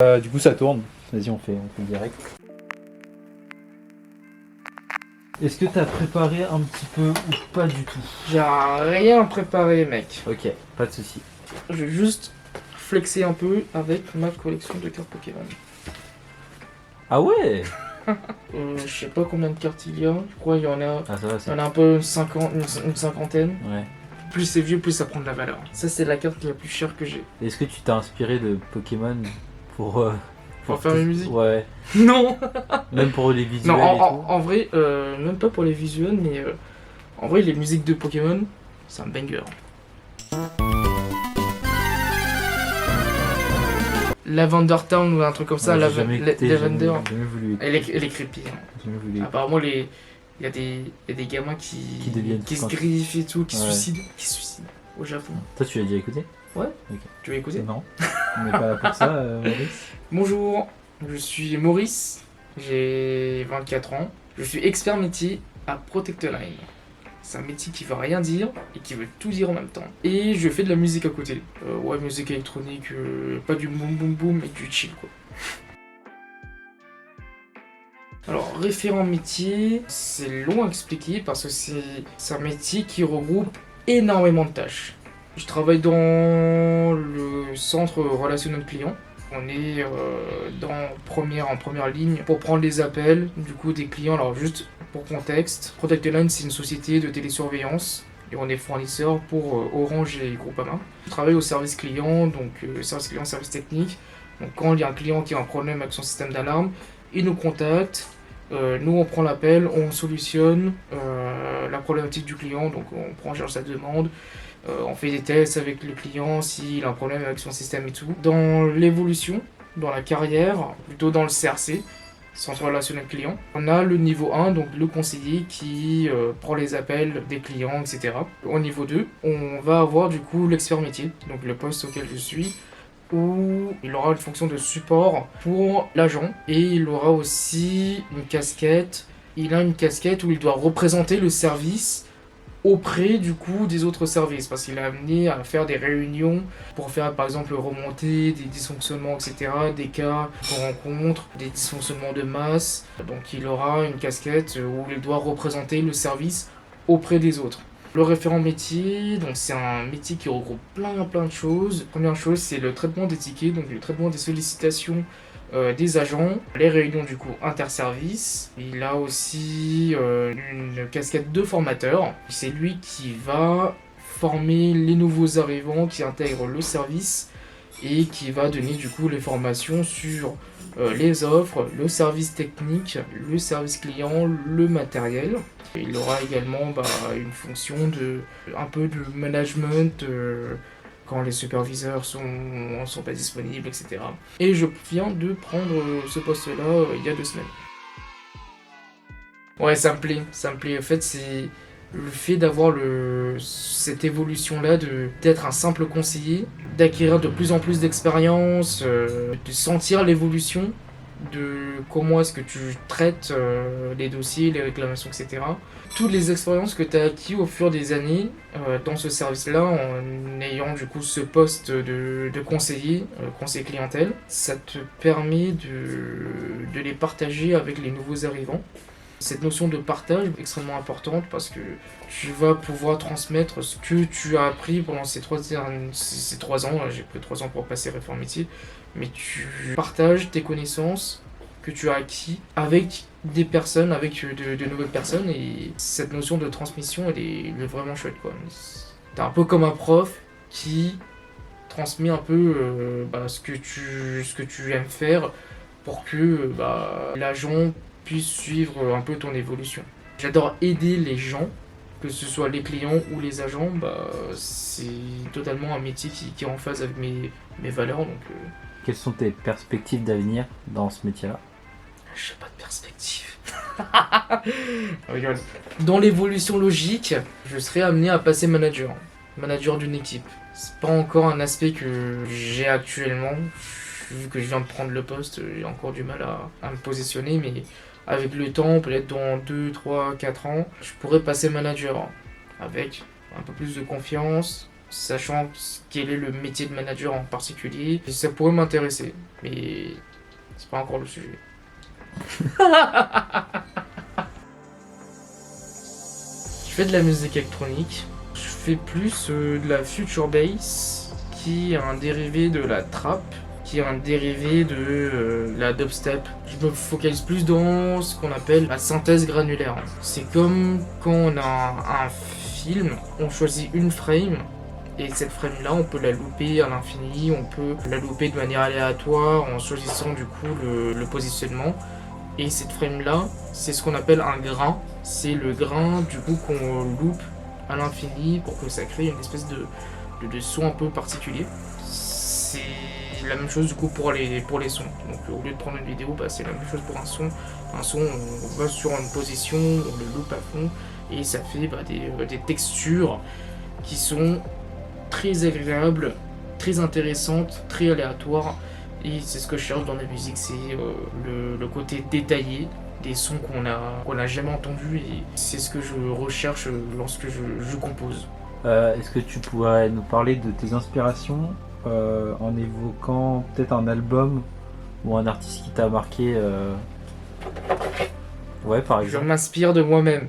Du coup ça tourne, vas-y on fait direct. Est-ce que t'as préparé un petit peu ou pas du tout? J'ai rien préparé, mec. Ok, pas de soucis. Je vais juste flexer un peu avec ma collection de cartes Pokémon. Ah ouais. Je sais pas combien de cartes il y a, je crois qu'il y en a. Ah ça va, Il y c'est... en a un peu une cinquantaine. Ouais. Plus c'est vieux, plus ça prend de la valeur. Ça, c'est la carte la plus chère que j'ai. Est-ce que tu t'es inspiré de Pokémon pour faire mes musiques? Ouais. Non. Même pour les visuels Non, et tout. en vrai, même pas pour les visuels, mais en vrai, les musiques de Pokémon, c'est un banger. Lavender Town ou un truc comme ça, Ouais, j'ai jamais écouté, Lavender. jamais voulu écouter. Elle est creepy. Hein. Jamais voulu écouter. Apparemment, il y a des gamins qui se griffent et tout, qui se suicident. Qui se suicident au Japon. Toi tu l'as déjà écouté? Ouais. Ok. Tu veux écouter? Non. On n'est pas là pour ça, Maurice. Bonjour, je suis Maurice, j'ai 24 ans. Je suis expert métier à Protectoline. C'est un métier qui veut rien dire et qui veut tout dire en même temps. Et je fais de la musique à côté. Ouais, musique électronique, pas du boum boum boum, mais du chill quoi. Alors, référent métier, c'est long à expliquer parce que c'est un métier qui regroupe énormément de tâches. Je travaille dans le centre relationnel client. On est en première ligne pour prendre les appels du coup des clients. Alors juste pour contexte, Protectoline c'est une société de télésurveillance et on est fournisseur pour Orange et Groupama. Je travaille au service client, donc service client, service technique. Donc quand il y a un client qui a un problème avec son système d'alarme, il nous contacte. Nous on prend l'appel, on solutionne la problématique du client, donc on prend en charge sa demande. On fait des tests avec le client s'il a un problème avec son système et tout. Dans l'évolution, dans la carrière, plutôt dans le CRC, Centre Relationnel Client, on a le niveau 1, donc le conseiller qui prend les appels des clients, etc. Au niveau 2, on va avoir du coup l'expert métier, donc le poste auquel je suis, où il aura une fonction de support pour l'agent et il aura aussi une casquette. Il a une casquette où il doit représenter le service auprès du coup des autres services parce qu'il est amené à faire des réunions pour faire par exemple remonter des dysfonctionnements etc, des cas qu'on rencontre, des dysfonctionnements de masse, donc il aura une casquette où il doit représenter le service auprès des autres. Le référent métier, donc c'est un métier qui regroupe plein de choses. Première chose, c'est le traitement des tickets, donc le traitement des sollicitations des agents, les réunions du coup interservices. Il a aussi une casquette de formateur. C'est lui qui va former les nouveaux arrivants qui intègrent le service et qui va donner du coup les formations sur les offres, le service technique, le service client, le matériel. Il aura également une fonction un peu de management quand les superviseurs sont pas disponibles, etc. Et je viens de prendre ce poste-là il y a 2 semaines. Ouais, ça me plaît. En fait, c'est le fait d'avoir cette évolution-là, d'être un simple conseiller, d'acquérir de plus en plus d'expérience, de sentir l'évolution de comment est-ce que tu traites les dossiers, les réclamations, etc. Toutes les expériences que tu as acquis au fur des années dans ce service-là, en ayant du coup ce poste de conseiller, conseiller clientèle, ça te permet de les partager avec les nouveaux arrivants. Cette notion de partage est extrêmement importante parce que tu vas pouvoir transmettre ce que tu as appris pendant ces 3 ans. J'ai pris 3 ans pour passer référent métier, mais tu partages tes connaissances que tu as acquis avec des personnes, avec de nouvelles personnes, et cette notion de transmission elle est vraiment chouette quoi. T'es un peu comme un prof qui transmet un peu ce que tu aimes faire pour que l'agent puisse suivre un peu ton évolution. J'adore aider les gens, que ce soit les clients ou les agents, c'est totalement un métier qui est en phase avec mes valeurs. Donc, Quelles sont tes perspectives d'avenir dans ce métier-là? j'ai pas de perspective. Dans l'évolution logique, je serai amené à passer manager d'une équipe. C'est pas encore un aspect que j'ai actuellement. Vu que je viens de prendre le poste, j'ai encore du mal à me positionner, mais avec le temps, peut-être dans 2, 3, 4 ans, je pourrais passer manager avec un peu plus de confiance, sachant quel est le métier de manager en particulier. Et ça pourrait m'intéresser, mais c'est pas encore le sujet. Je fais de la musique électronique. Je fais plus de la future bass, qui est un dérivé de la trap, qui est un dérivé de la dubstep. Je me focalise plus dans ce qu'on appelle la synthèse granulaire. C'est comme quand on a un film, on choisit une frame, et cette frame-là, on peut la louper à l'infini, on peut la louper de manière aléatoire en choisissant du coup le positionnement. Et cette frame-là, c'est ce qu'on appelle un grain. C'est le grain du coup qu'on loupe à l'infini pour que ça crée une espèce de son un peu particulier. C'est la même chose du coup pour les sons. Donc au lieu de prendre une vidéo, c'est la même chose pour un son. Un son, on va sur une position, on le loupe à fond et ça fait des textures qui sont très agréables, très intéressantes, très aléatoires. Et c'est ce que je cherche dans la musique, c'est le côté détaillé des sons qu'on a jamais entendus, et c'est ce que je recherche lorsque je compose. Est-ce que tu pourrais nous parler de tes inspirations en évoquant peut-être un album ou un artiste qui t'a marqué Ouais, par Je exemple. m'inspire de moi-même.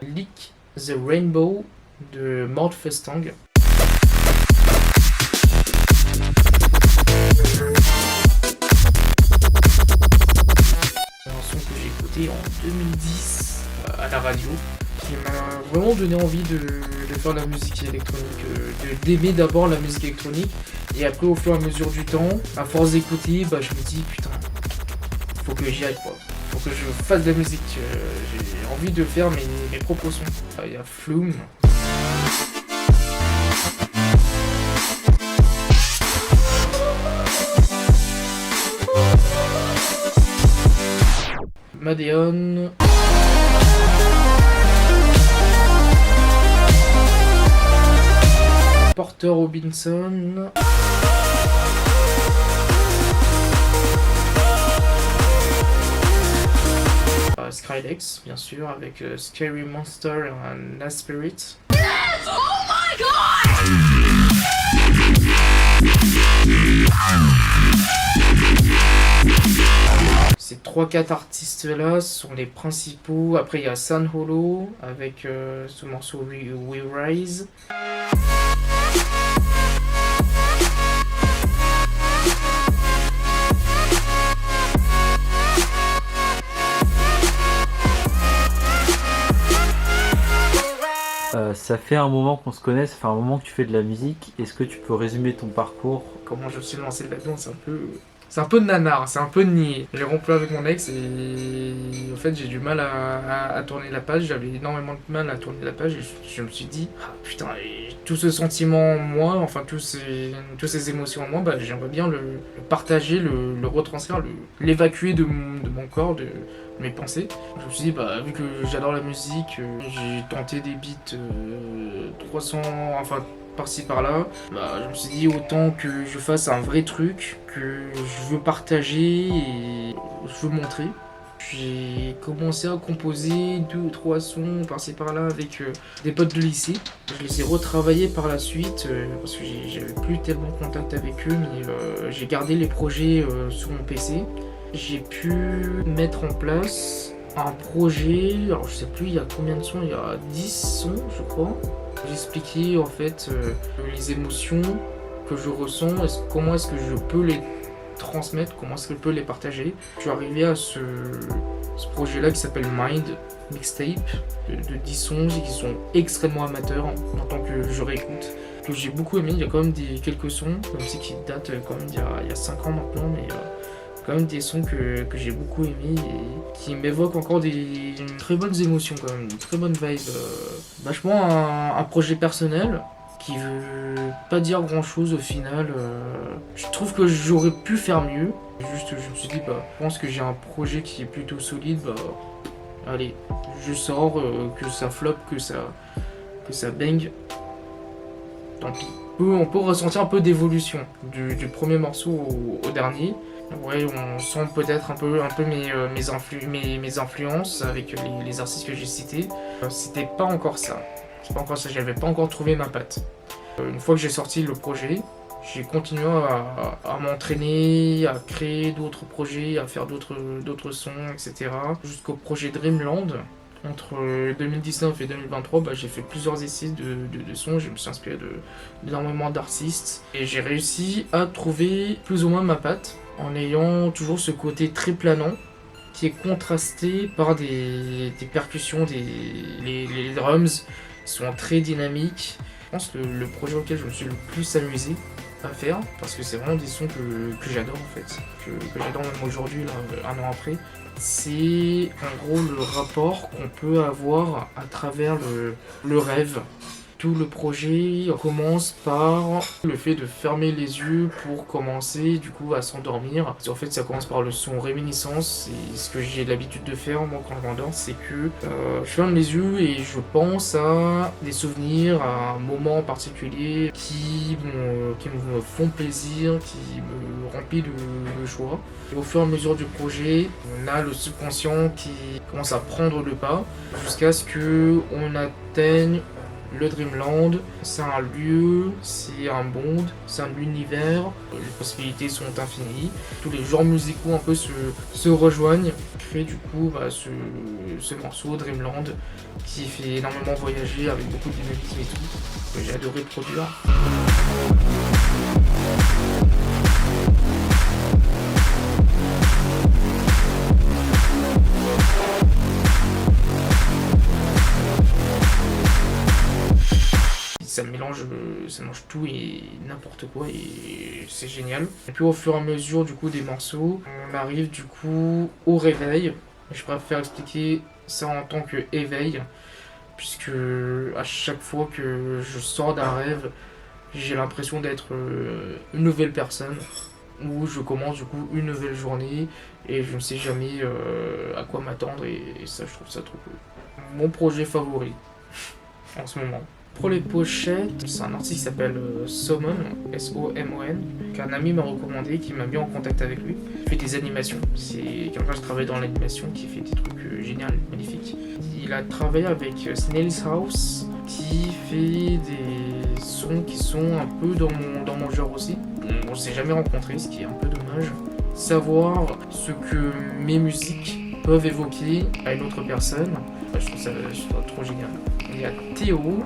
Lick the Rainbow de Mort Fustang. Un son que j'ai écouté en 2010 à la radio, qui m'a vraiment donné envie de faire de la musique électronique, d'aimer d'abord la musique électronique, et après au fur et à mesure du temps, à force d'écouter, je me dis putain, faut que j'y aille quoi. Faut que je fasse de la musique, j'ai envie de faire mes propres sons. Il y a Flume. Madeon. Porter Robinson. Skrillex, bien sûr, avec Scary Monster and Last Spirit. Yes! Oh my god! Ces 3-4 artistes-là sont les principaux. Après, il y a San Holo avec ce morceau We Rise. Ça fait un moment qu'on se connaît, ça fait un moment que tu fais de la musique. Est-ce que tu peux résumer ton parcours? Comment je me suis lancé là-dedans, c'est un peu de nanar, c'est un peu de niais. J'ai rompu avec mon ex et en fait j'ai du mal à tourner la page, j'avais énormément de mal à tourner la page et je me suis dit, ah, putain, et tout ce sentiment en moi, enfin toutes ces émotions en moi, j'aimerais bien le partager, le retranscrire, l'évacuer de mon corps, de mes pensées. Je me suis dit, vu que j'adore la musique, j'ai tenté des beats 300, enfin par-ci par-là, je me suis dit autant que je fasse un vrai truc que je veux partager et je veux montrer. J'ai commencé à composer 2 ou 3 sons par-ci par-là avec des potes de lycée. Je les ai retravaillés par la suite parce que j'avais plus tellement contact avec eux, mais j'ai gardé les projets sur mon PC. J'ai pu mettre en place un projet, alors je sais plus il y a combien de sons, il y a 10 sons je crois. J'expliquais en fait les émotions que je ressens, comment est-ce que je peux les transmettre, comment est-ce que je peux les partager. Je suis arrivé à ce projet-là qui s'appelle Mind Mixtape, de 10 sons qui sont extrêmement amateurs en tant que je réécoute, que j'ai beaucoup aimé. Il y a quand même quelques sons, même si qui datent quand même il y a 5 ans maintenant, mais quand même des sons que j'ai beaucoup aimés et qui m'évoquent encore des très bonnes émotions quand même, une très bonne vibe. Vachement un projet personnel qui veut pas dire grand chose au final. Je trouve que j'aurais pu faire mieux. Juste je me suis dit je pense que j'ai un projet qui est plutôt solide, allez, je sors, que ça flop, que ça bang. Tant pis. On peut ressentir un peu d'évolution du premier morceau au dernier. Ouais, on sent peut-être un peu mes influences avec les artistes que j'ai cités. C'était pas encore ça. C'est pas encore ça, j'avais pas encore trouvé ma patte. Une fois que j'ai sorti le projet, j'ai continué à m'entraîner, à créer d'autres projets, à faire d'autres sons, etc. Jusqu'au projet Dreamland. Entre 2019 et 2023, j'ai fait plusieurs essais de sons, je me suis inspiré d'énormément d'artistes. Et j'ai réussi à trouver plus ou moins ma patte, en ayant toujours ce côté très planant, qui est contrasté par des percussions, les drums sont très dynamiques. Je pense que le projet auquel je me suis le plus amusé à faire, parce que c'est vraiment des sons que j'adore en fait, que j'adore même aujourd'hui, là, un an après, c'est en gros le rapport qu'on peut avoir à travers le rêve. Tout le projet commence par le fait de fermer les yeux pour commencer du coup à s'endormir. En fait, ça commence par le son réminiscence, et ce que j'ai l'habitude de faire moi quand je m'endors, c'est que je ferme les yeux et je pense à des souvenirs, à un moment particulier qui me font plaisir, qui me remplit de joie. Et au fur et à mesure du projet, on a le subconscient qui commence à prendre le pas jusqu'à ce qu'on atteigne le Dreamland. C'est un lieu, c'est un monde, c'est un univers, les possibilités sont infinies. Tous les genres musicaux un peu se rejoignent, créent du coup ce morceau Dreamland qui fait énormément voyager avec beaucoup de dynamisme et tout, que j'ai adoré produire. Ça mélange tout et n'importe quoi et c'est génial. Et puis au fur et à mesure du coup des morceaux, on arrive du coup au réveil. Je préfère expliquer ça en tant que éveil, puisque à chaque fois que je sors d'un rêve, j'ai l'impression d'être une nouvelle personne, où je commence du coup une nouvelle journée et je ne sais jamais à quoi m'attendre et ça je trouve ça trop cool. Mon projet favori en ce moment. Pour les pochettes, c'est un artiste qui s'appelle Somon, S-O-M-O-N, qu'un ami m'a recommandé, qui m'a mis en contact avec lui. Il fait des animations, c'est quelqu'un qui travaille dans l'animation, qui fait des trucs géniaux, magnifiques. Il a travaillé avec Snail's House, qui fait des sons qui sont un peu dans mon genre aussi. On ne s'est jamais rencontrés, ce qui est un peu dommage. Savoir ce que mes musiques peuvent évoquer à une autre personne, je trouve ça trop génial. Il y a Théo,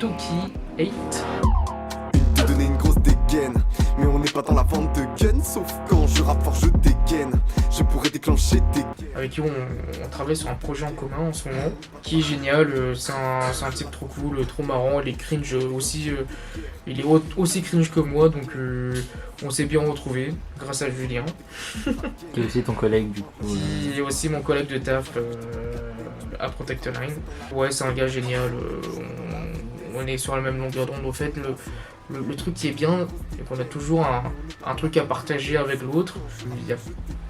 Toki 8. Te donner une grosse dégaine, mais on n'est pas dans la vente de gun, sauf quand je rappe fort je dégaine, je pourrais déclencher des gaines. Avec qui on travaille sur un projet en commun en ce moment, qui est génial, c'est un type trop cool, trop marrant, il est cringe aussi, il est aussi cringe que moi, donc on s'est bien retrouvés grâce à Julien. Qui est aussi ton collègue du coup. Qui est aussi mon collègue de taf à Protect Line. Ouais, c'est un gars génial, on est sur la même longueur d'onde. Au fait, le truc qui est bien, c'est qu'on a toujours un truc à partager avec l'autre. Il n'y a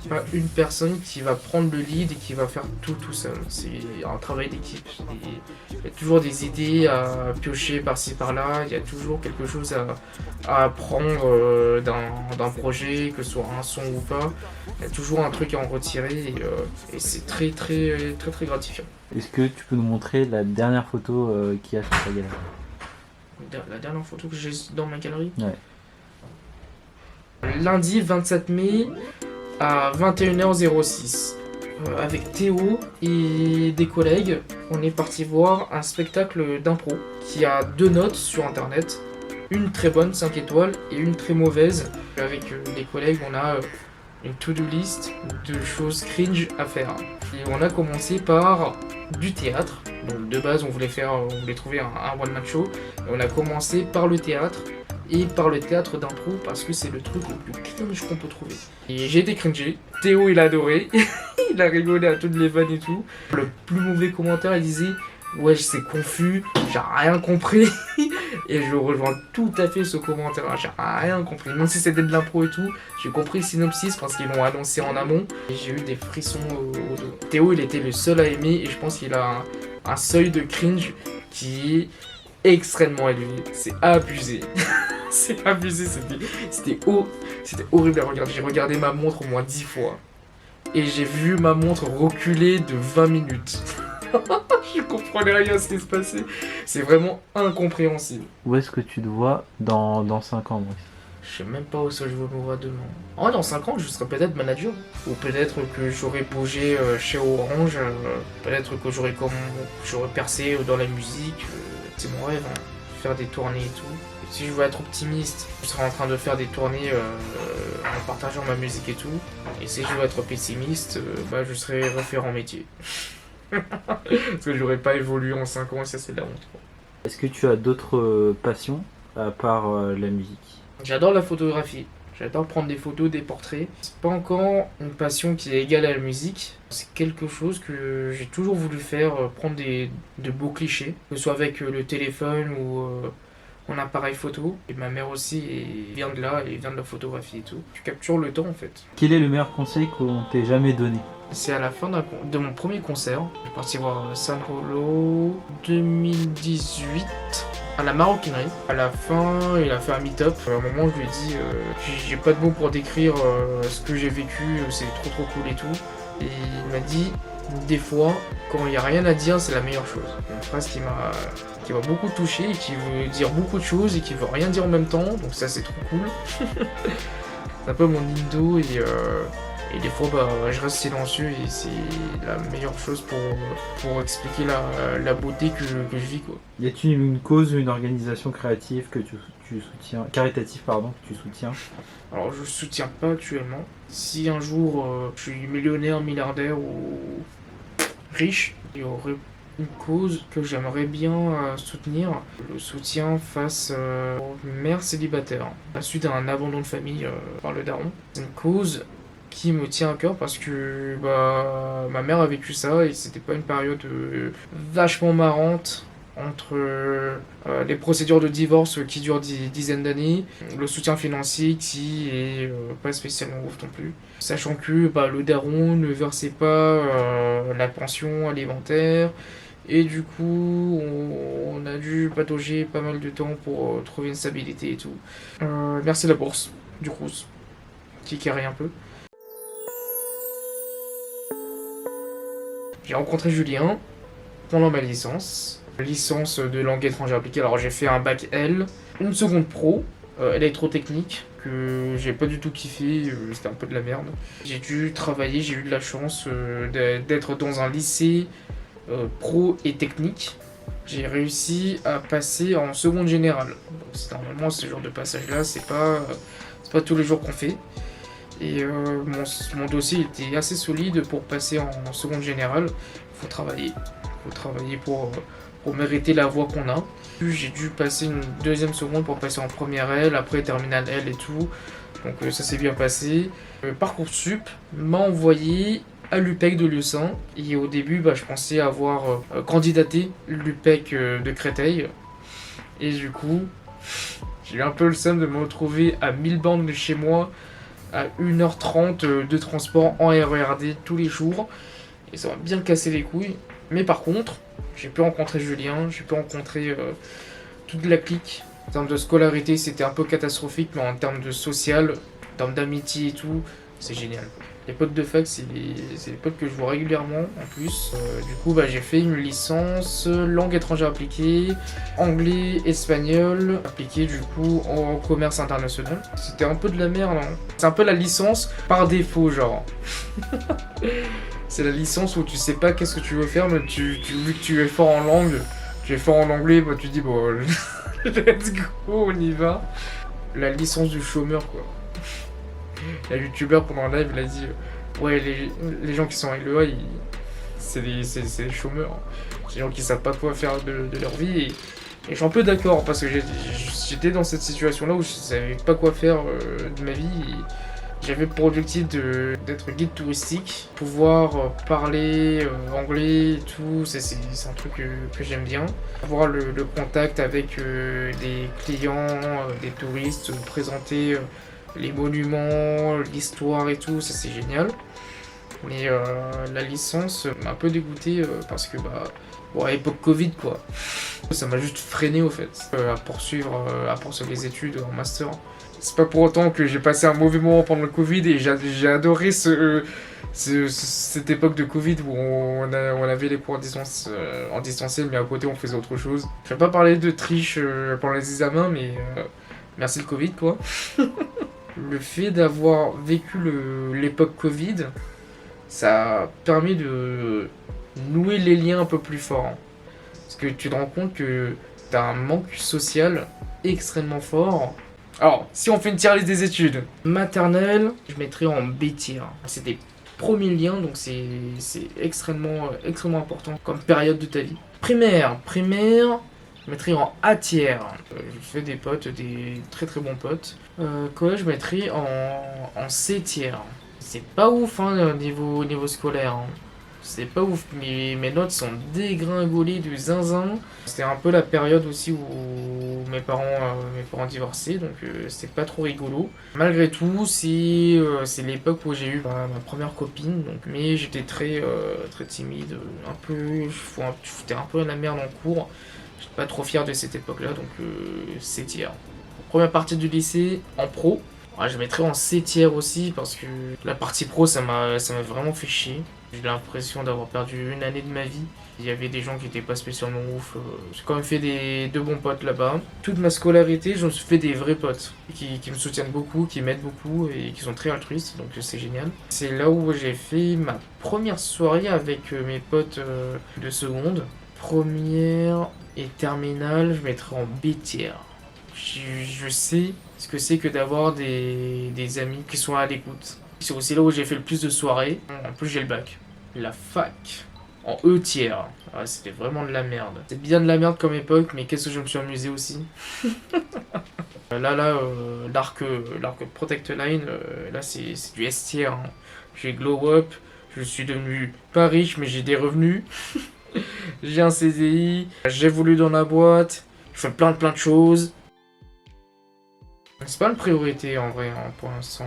pas une personne qui va prendre le lead et qui va faire tout seul. C'est un travail d'équipe. Il y a toujours des idées à piocher par-ci par-là. Il y a toujours quelque chose à apprendre d'un projet, que ce soit un son ou pas. Il y a toujours un truc à en retirer et c'est très gratifiant. Est-ce que tu peux nous montrer la dernière photo qu'il y a sur ta galerie ? La dernière photo que j'ai dans ma galerie ? Ouais. Lundi 27 mai à 21h06. Avec Théo et des collègues, on est parti voir un spectacle d'impro qui a 2 notes sur internet. Une très bonne, 5 étoiles, et une très mauvaise. Avec les collègues, on a une to-do list de choses cringe à faire. Et on a commencé par du théâtre. Donc de base, on voulait trouver un one-man show. Et on a commencé par le théâtre. Et par le théâtre d'impro, parce que c'est le truc le plus cringe qu'on peut trouver. Et j'ai été cringé. Théo, il a adoré. Il a rigolé à toutes les vannes et tout. Le plus mauvais commentaire, il disait « Ouais, c'est confus, j'ai rien compris. » Et je rejoins tout à fait ce commentaire. J'ai rien compris. Même si c'était de l'impro et tout, j'ai compris le synopsis parce qu'ils l'ont annoncé en amont. Et j'ai eu des frissons au dos. Théo, il était le seul à aimer et je pense qu'il a un seuil de cringe qui est extrêmement élevé. C'est abusé. C'est abusé, c'était horrible à regarder. J'ai regardé ma montre au moins 10 fois. Et j'ai vu ma montre reculer de 20 minutes. Je comprenais rien à ce qui se passait. C'est vraiment incompréhensible. Où est-ce que tu te vois dans 5 ans, Maurice? Je sais même pas où ça je veux me voir demain. Oh, dans 5 ans, je serai peut-être manager. Ou peut-être que j'aurais bougé chez Orange. Peut-être que j'aurais percé dans la musique. C'est mon rêve, hein. Faire des tournées et tout. Si je veux être optimiste, je serai en train de faire des tournées en partageant ma musique et tout. Et si je veux être pessimiste, je serai référent métier. Parce que j'aurais pas évolué en 5 ans et ça c'est de la honte. Est-ce que tu as d'autres passions à part la musique? J'adore la photographie. J'adore prendre des photos, des portraits. C'est pas encore une passion qui est égale à la musique. C'est quelque chose que j'ai toujours voulu faire, prendre de beaux clichés, que ce soit avec le téléphone ou mon appareil photo. Et ma mère aussi vient de là, et vient de la photographie et tout. Tu captures le temps en fait. Quel est le meilleur conseil qu'on t'ait jamais donné? C'est à la fin de mon premier concert. Je suis parti voir San Rolo 2018. À la maroquinerie. À la fin, il a fait un meet-up. À un moment, je lui ai dit j'ai pas de mots pour décrire ce que j'ai vécu, c'est trop cool et tout. Et il m'a dit des fois, quand il n'y a rien à dire, c'est la meilleure chose. Une phrase qui m'a beaucoup touché et qui veut dire beaucoup de choses et qui veut rien dire en même temps. Donc ça, c'est trop cool. C'est un peu mon indo et des fois, je reste silencieux et c'est la meilleure chose pour expliquer la beauté que je vis, quoi. Y a-t-il une cause ou une organisation créative que tu soutiens, caritative pardon, que tu soutiens? Alors, je soutiens pas actuellement. Si un jour je suis millionnaire, milliardaire ou riche, il y aurait une cause que j'aimerais bien soutenir. Le soutien face aux mères célibataires à la suite d'un abandon de famille par le daron. C'est une cause qui me tient à cœur parce que ma mère a vécu ça et c'était pas une période vachement marrante entre les procédures de divorce qui durent des dizaines d'années, le soutien financier qui est pas spécialement ouf non plus, sachant que le daron ne versait pas la pension alimentaire et du coup on a dû patauger pas mal de temps pour trouver une stabilité et tout. Merci la bourse du Crous qui carry un peu. J'ai rencontré Julien pendant ma licence de langue étrangère appliquée. Alors j'ai fait un bac L, une seconde pro, électrotechnique, que j'ai pas du tout kiffé, c'était un peu de la merde. J'ai dû travailler, j'ai eu de la chance d'être dans un lycée pro et technique. J'ai réussi à passer en seconde générale. Donc, normalement ce genre de passage là, c'est pas tous les jours qu'on fait. Et mon dossier était assez solide pour passer en seconde générale. Faut travailler pour mériter la voie qu'on a. Puis j'ai dû passer une deuxième seconde pour passer en première L, après terminale L et tout. Donc ça s'est bien passé. Parcoursup m'a envoyé à l'UPEC de Lieusaint. Et au début, je pensais avoir candidaté l'UPEC de Créteil. Et du coup, j'ai eu un peu le seum de me retrouver à 1000 bornes de chez moi, à 1h30 de transport en RERD tous les jours. Et ça m'a bien cassé les couilles. Mais par contre, j'ai pu rencontrer Julien, j'ai pu rencontrer toute la clique. En termes de scolarité, c'était un peu catastrophique, mais en termes de social, en termes d'amitié et tout, c'est génial. Les potes de fac, c'est les potes que je vois régulièrement en plus. Du coup, j'ai fait une licence langue étrangère appliquée, anglais, espagnol, appliqué du coup en commerce international. C'était un peu de la merde, hein. C'est un peu la licence par défaut, genre. C'est la licence où tu sais pas qu'est-ce que tu veux faire, mais vu que tu es fort en langue, tu es fort en anglais, tu dis let's go, on y va. La licence du chômeur, quoi. La youtubeur pendant un live, il a dit ouais, les gens qui sont en LEA, c'est des chômeurs. C'est des gens qui savent pas quoi faire de leur vie. Et je suis un peu d'accord parce que j'étais dans cette situation-là où je savais pas quoi faire de ma vie. Et j'avais pour objectif d'être guide touristique, pouvoir parler anglais et tout. C'est un truc que j'aime bien. Avoir le contact avec des clients, des touristes, présenter les monuments, l'histoire et tout, ça c'est génial. Mais la licence m'a un peu dégoûté parce que à époque Covid quoi. Ça m'a juste freiné au fait à poursuivre les études en master. C'est pas pour autant que j'ai passé un mauvais moment pendant le Covid et j'ai adoré Cette époque de Covid où on avait les cours en distanciel, mais à côté on faisait autre chose. Je vais pas parler de triche pendant les examens, mais merci le Covid quoi. Le fait d'avoir vécu l'époque Covid, ça a permis de nouer les liens un peu plus forts. Parce que tu te rends compte que t'as un manque social extrêmement fort. Alors, si on fait une tier list des études, maternelle, je mettrais en B tier. C'est des premiers liens, donc c'est extrêmement important comme période de ta vie. Primaire, je mettrais en A tier. Je fais des potes, des très très bons potes. Collège, je mettrais en C tier. C'est pas ouf hein, niveau scolaire. Hein. C'est pas ouf, mes notes sont dégringolées de zinzin. C'était un peu la période aussi où mes parents divorçaient, donc c'était pas trop rigolo. Malgré tout, c'est l'époque où j'ai eu ma première copine, donc, mais j'étais très timide, je foutais un peu la merde en cours. J'étais pas trop fier de cette époque-là, donc c'est tiers. Première partie du lycée, en pro. Ouais, je mettrais en C tiers aussi parce que la partie pro ça m'a vraiment fait chier. J'ai l'impression d'avoir perdu une année de ma vie. Il y avait des gens qui étaient pas spécialement ouf. J'ai quand même fait de bons potes là-bas. Toute ma scolarité, je me suis fait des vrais potes qui me soutiennent beaucoup, qui m'aident beaucoup et qui sont très altruistes, donc c'est génial. C'est là où j'ai fait ma première soirée avec mes potes de seconde. Première et terminale, je mettrais en B tiers. Je sais ce que c'est que d'avoir des amis qui sont à l'écoute. C'est aussi là où j'ai fait le plus de soirées. En plus, j'ai le bac. La fac. En E tiers. Ah, c'était vraiment de la merde. C'est bien de la merde comme époque, mais qu'est-ce que je me suis amusé aussi. L'arc Protect Line, là c'est du S tiers. Hein. J'ai glow up. Je suis devenu pas riche, mais j'ai des revenus. J'ai un CDI. J'ai voulu dans la boîte. Je fais plein de choses. C'est pas une priorité en vrai, hein, pour l'instant,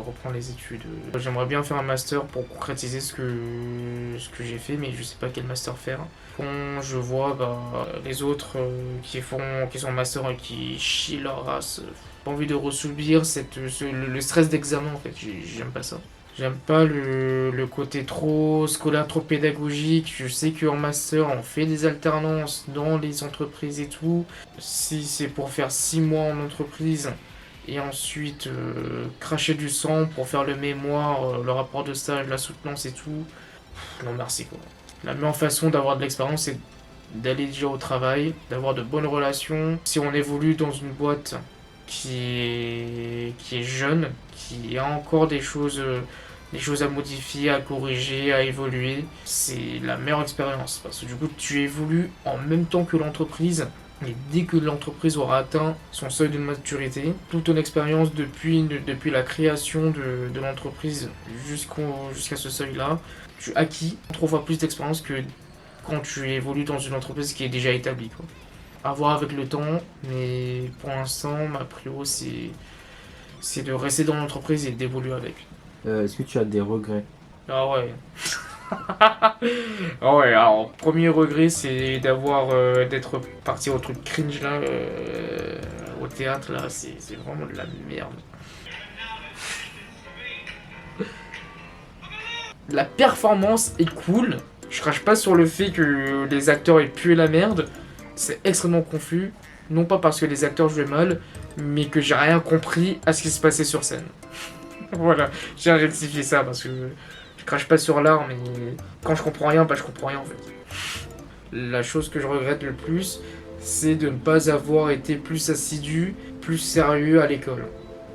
reprendre les études. J'aimerais bien faire un master pour concrétiser ce que j'ai fait, mais je sais pas quel master faire. Quand je vois les autres qui sont master et qui chient leur race, pas envie de ressoubir le stress d'examen en fait, j'aime pas ça. J'aime pas le côté trop scolaire, trop pédagogique. Je sais qu'en master, on fait des alternances dans les entreprises et tout. Si c'est pour faire 6 mois en entreprise et ensuite cracher du sang pour faire le mémoire, le rapport de stage, la soutenance et tout, non merci quoi. La meilleure façon d'avoir de l'expérience, c'est d'aller déjà au travail, d'avoir de bonnes relations. Si on évolue dans une boîte qui est jeune, qui a encore des choses à modifier, à corriger, à évoluer, c'est la meilleure expérience. Parce que du coup, tu évolues en même temps que l'entreprise. Et dès que l'entreprise aura atteint son seuil de maturité, toute ton expérience depuis la création de l'entreprise jusqu'à ce seuil-là, tu acquis 3 fois plus d'expérience que quand tu évolues dans une entreprise qui est déjà établie, quoi. À voir avec le temps, mais pour l'instant, ma prio, c'est de rester dans l'entreprise et d'évoluer avec. Est-ce que tu as des regrets? Ah ouais. Ah ouais, alors premier regret c'est d'être parti au truc cringe là, au théâtre là, c'est vraiment de la merde. La performance est cool, je crache pas sur le fait que les acteurs aient pué la merde, c'est extrêmement confus, non pas parce que les acteurs jouaient mal, mais que j'ai rien compris à ce qui se passait sur scène. Voilà, j'ai rectifié ça parce que je crache pas sur l'art, mais quand je comprends rien, je comprends rien en fait. La chose que je regrette le plus, c'est de ne pas avoir été plus assidu, plus sérieux à l'école.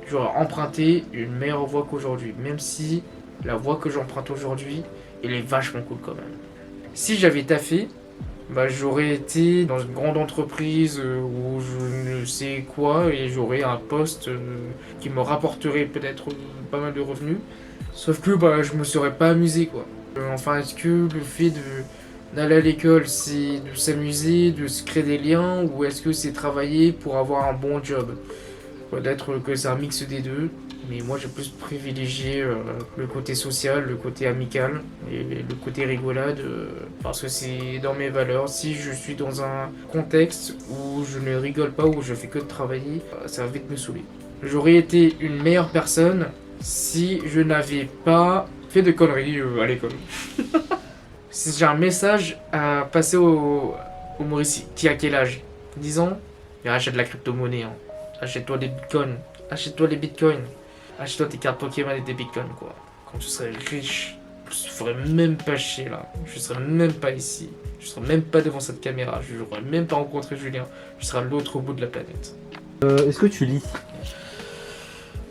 J'aurais emprunté une meilleure voie qu'aujourd'hui, même si la voie que j'emprunte aujourd'hui, elle est vachement cool quand même. Si j'avais taffé, j'aurais été dans une grande entreprise où je ne sais quoi et j'aurais un poste qui me rapporterait peut-être pas mal de revenus. Sauf que je me serais pas amusé quoi. Enfin, est-ce que le fait d'aller à l'école c'est de s'amuser, de se créer des liens, ou est-ce que c'est travailler pour avoir un bon job? Peut-être que c'est un mix des deux, mais moi j'ai plus privilégié le côté social, le côté amical et le côté rigolade parce que c'est dans mes valeurs. Si je suis dans un contexte où je ne rigole pas, où je fais que de travailler, ça va vite me saouler. J'aurais été une meilleure personne si je n'avais pas fait de conneries à l'école. Si j'ai un message à passer au Maurice qui a quel âge? 10 ans? Et achète de la crypto-monnaie. Hein. Achète-toi des bitcoins. Achète-toi les bitcoins. Achète-toi tes cartes Pokémon et des bitcoins, quoi. Quand tu serais riche, je ferais même pas chier là. Je serais même pas ici. Je serais même pas devant cette caméra. Je n'aurais même pas rencontré Julien. Je serais à l'autre bout de la planète. Est-ce que tu lis?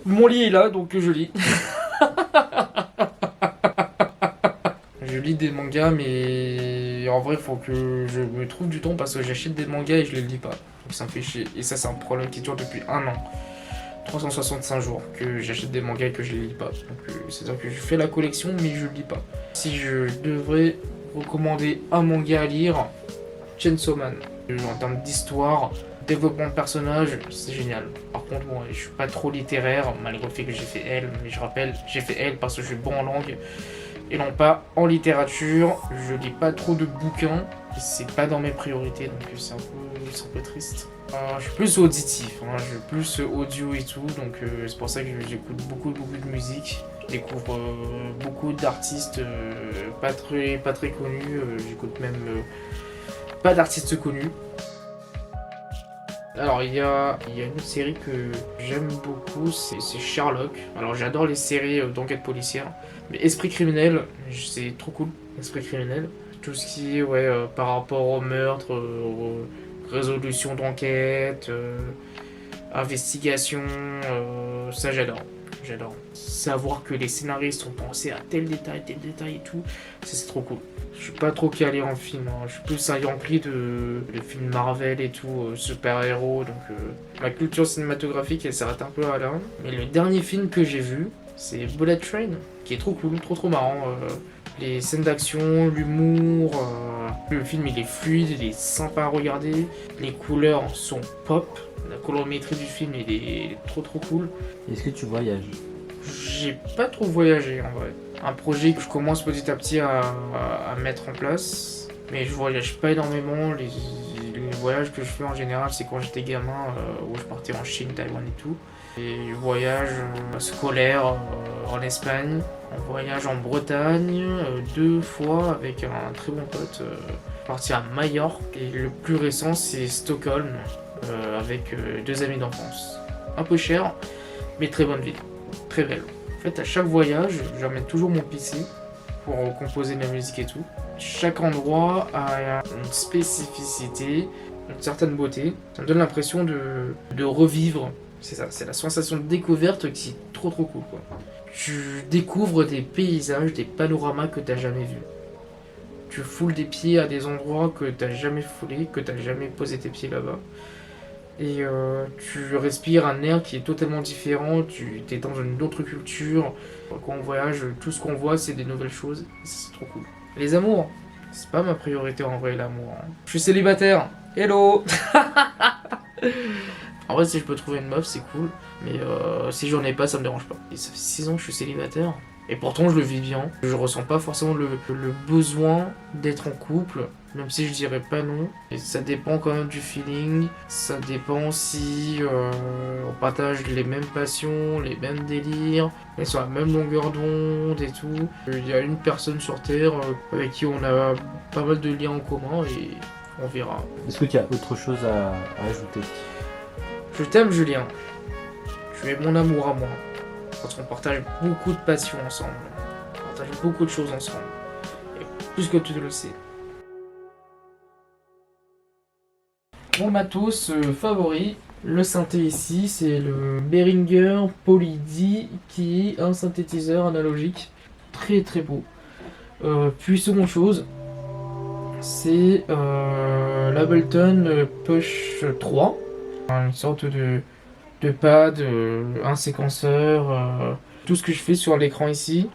Mon lit est là, donc je lis. Je lis des mangas, mais en vrai, il faut que je me trouve du temps parce que j'achète des mangas et je les lis pas. Donc ça me fait chier. Et ça, c'est un problème qui dure depuis 1 an. 365 jours que j'achète des mangas et que je les lis pas. Donc c'est-à-dire que je fais la collection, mais je lis pas. Si je devrais recommander un manga à lire, Chainsaw Man. En termes d'histoire, développement de personnage, c'est génial. Par contre, bon, je suis pas trop littéraire, malgré le fait que j'ai fait L, mais je rappelle, j'ai fait L parce que je suis bon en langue et non pas en littérature. Je lis pas trop de bouquins, c'est pas dans mes priorités, donc c'est un peu triste. Je suis plus auditif, hein, je suis plus audio et tout, donc c'est pour ça que j'écoute beaucoup de musique. Je découvre beaucoup d'artistes pas très connus, j'écoute même pas d'artistes connus. Alors il y a une série que j'aime beaucoup, c'est Sherlock. Alors j'adore les séries d'enquête policière, mais Esprit criminel, c'est trop cool. Esprit criminel, tout ce qui est par rapport au meurtre, résolution d'enquête, investigation, ça j'adore. Savoir que les scénaristes ont pensé à tel détail et tout, ça c'est trop cool. Je suis pas trop calé en film, hein. Je suis plus un Yankee de films Marvel et tout, super-héros, donc ma culture cinématographique elle s'arrête un peu à là. Mais le dernier film que j'ai vu, c'est Bullet Train, qui est trop cool, trop marrant. Les scènes d'action, l'humour, le film il est fluide, il est sympa à regarder, les couleurs sont pop, la colorimétrie du film il est trop cool. Est-ce que tu voyages? J'ai pas trop voyagé en vrai. Un projet que je commence petit à petit à mettre en place, mais je voyage pas énormément. Les voyages que je fais en général c'est quand j'étais gamin, où je partais en Chine, Taïwan et tout. Et voyage scolaire en Espagne, en voyage en Bretagne, 2 fois avec un très bon pote, parti à Majorque. Et le plus récent c'est Stockholm, avec 2 amis d'enfance. Un peu cher, mais très bonne ville, très belle. En fait à chaque voyage, j'emmène toujours mon PC pour composer ma musique et tout. Chaque endroit a une spécificité, une certaine beauté. Ça me donne l'impression de revivre. C'est ça, c'est la sensation de découverte qui est trop cool quoi. Tu découvres des paysages, des panoramas que t'as jamais vus. Tu foules des pieds à des endroits que t'as jamais foulé, que t'as jamais posé tes pieds là-bas. Et tu respires un air qui est totalement différent, tu es dans une autre culture. Quand on voyage, tout ce qu'on voit c'est des nouvelles choses, c'est trop cool. Les amours, c'est pas ma priorité en vrai l'amour. Hein. Je suis célibataire, hello. En vrai si je peux trouver une meuf c'est cool, mais si j'en ai pas ça me dérange pas. Et ça fait 6 ans que je suis célibataire, et pourtant je le vis bien. Je ressens pas forcément le besoin d'être en couple, même si je dirais pas non. Et ça dépend quand même du feeling, ça dépend si on partage les mêmes passions, les mêmes délires, et sur la même longueur d'onde et tout. Il y a une personne sur Terre avec qui on a pas mal de liens en commun et on verra. Est-ce que tu as autre chose à ajouter? Je t'aime Julien, tu es mon amour à moi, parce qu'on partage beaucoup de passions ensemble, on partage beaucoup de choses ensemble, et plus que tu le sais. Mon matos favori, le synthé ici, c'est le Behringer Poly D, qui est un synthétiseur analogique, très beau. Puis seconde chose, c'est l'Ableton Push 3. Une sorte de pad, un séquenceur, tout ce que je fais sur l'écran ici,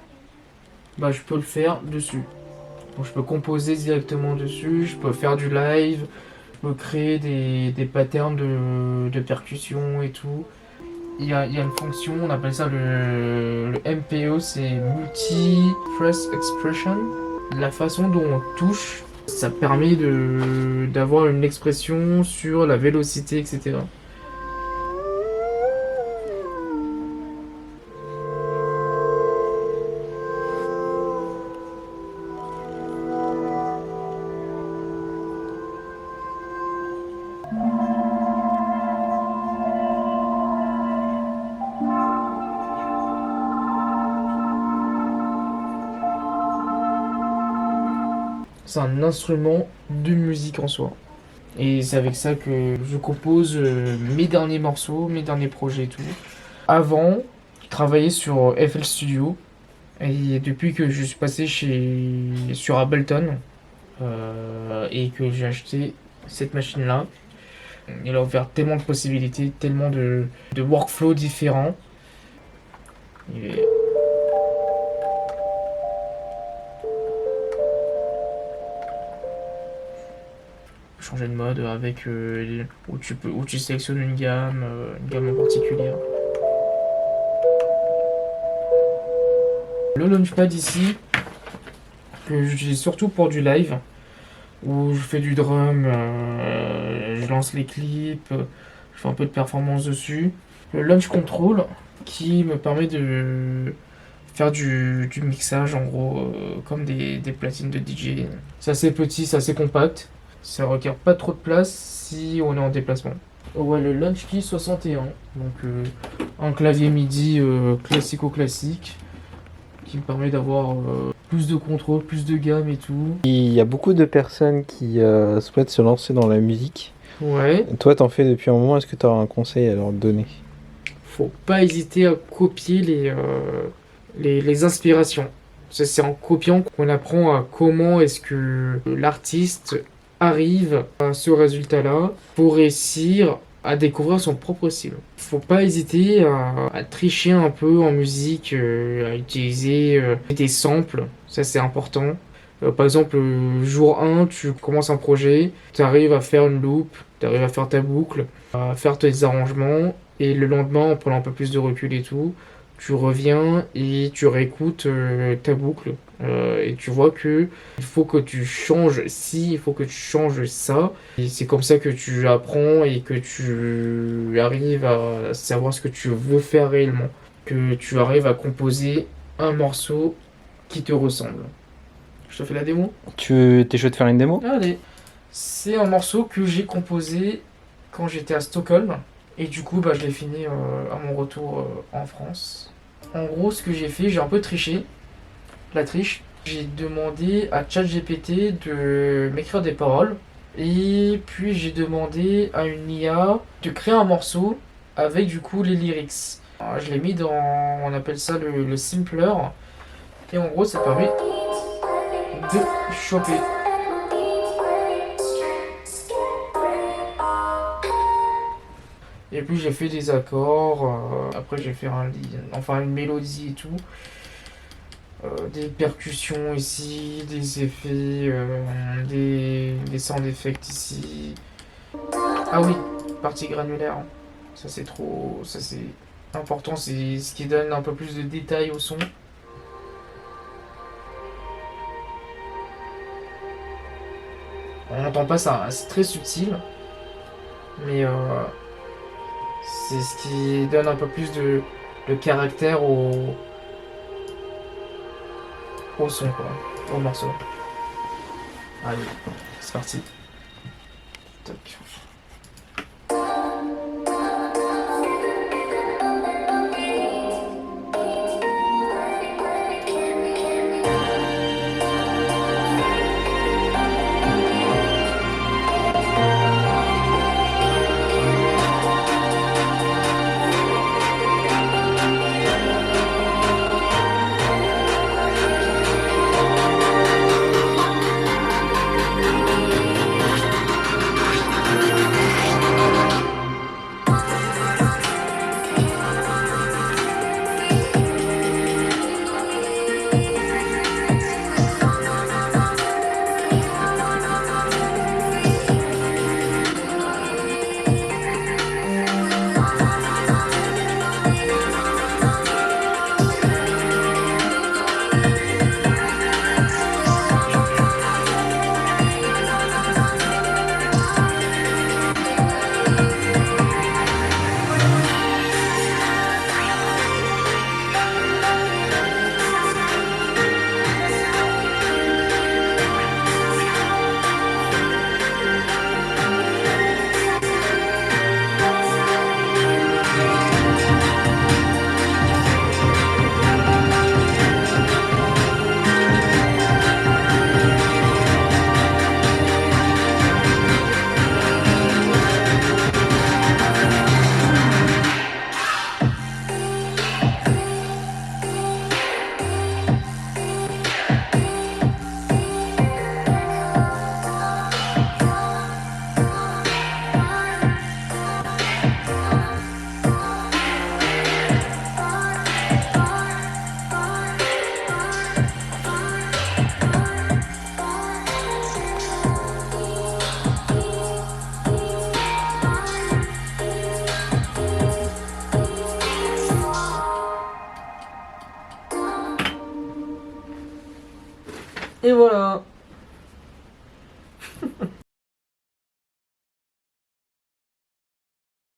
bah je peux le faire dessus. Donc je peux composer directement dessus, je peux faire du live, je peux créer des patterns de percussion et tout. Il y a une fonction, on appelle ça le MPO, c'est Multi Press Expression. La façon dont on touche, ça permet d'avoir une expression sur la vélocité, etc. c'est un instrument de musique en soi. Et c'est avec ça que je compose mes derniers morceaux, mes derniers projets et tout. Avant, je travaillais sur FL Studio. Et depuis que je suis passé sur Ableton et que j'ai acheté cette machine-là, il a ouvert tellement de possibilités, tellement de workflows différents. Et changer de mode avec où tu sélectionnes une gamme en particulier. Le Launchpad ici, que j'utilise surtout pour du live, où je fais du drum, je lance les clips, je fais un peu de performance dessus. Le Launch Control, qui me permet de faire du mixage, en gros, comme des platines de DJ. C'est assez petit, c'est assez compact, ça requiert pas trop de place si on est en déplacement. Ouais, le Launch Key 61, donc un clavier MIDI classico-classique, qui me permet d'avoir plus de contrôle, plus de gamme et tout. Il y a beaucoup de personnes qui souhaitent se lancer dans la musique. Ouais. Toi, t'en fais depuis un moment. Est-ce que tu auras un conseil à leur donner? Faut pas hésiter à copier les inspirations. C'est en copiant qu'on apprend à comment est-ce que l'artiste arrive à ce résultat-là pour réussir à découvrir son propre style. Faut pas hésiter à tricher un peu en musique, à utiliser des samples, ça c'est important. Par exemple, jour 1, tu commences un projet, tu arrives à faire une loop, tu arrives à faire ta boucle, à faire tes arrangements, et le lendemain, en prenant un peu plus de recul et tout, tu reviens et tu réécoutes ta boucle. Et tu vois que il faut que tu changes ci, il faut que tu changes ça. Et c'est comme ça que tu apprends et que tu arrives à savoir ce que tu veux faire réellement. Que tu arrives à composer un morceau qui te ressemble. Je te fais la démo? T'es chaud de faire une démo? Allez. C'est un morceau que j'ai composé quand j'étais à Stockholm. Et du coup, je l'ai fini à mon retour en France. En gros, ce que j'ai fait, j'ai un peu triché. La triche. J'ai demandé à ChatGPT de m'écrire des paroles. Et puis j'ai demandé à une IA de créer un morceau avec du coup les lyrics. Alors, je l'ai mis dans, on appelle ça le simpler. Et en gros, ça permet de choper. Et puis j'ai fait des accords, après j'ai fait une mélodie et tout. Des percussions ici, des effets, des sound effects ici. Ah oui, partie granulaire. Ça c'est important, c'est ce qui donne un peu plus de détails au son. On n'entend pas ça, c'est très subtil. Mais c'est ce qui donne un peu plus de caractère au son, quoi, au morceau. Allez, c'est parti. Toc. Et voilà.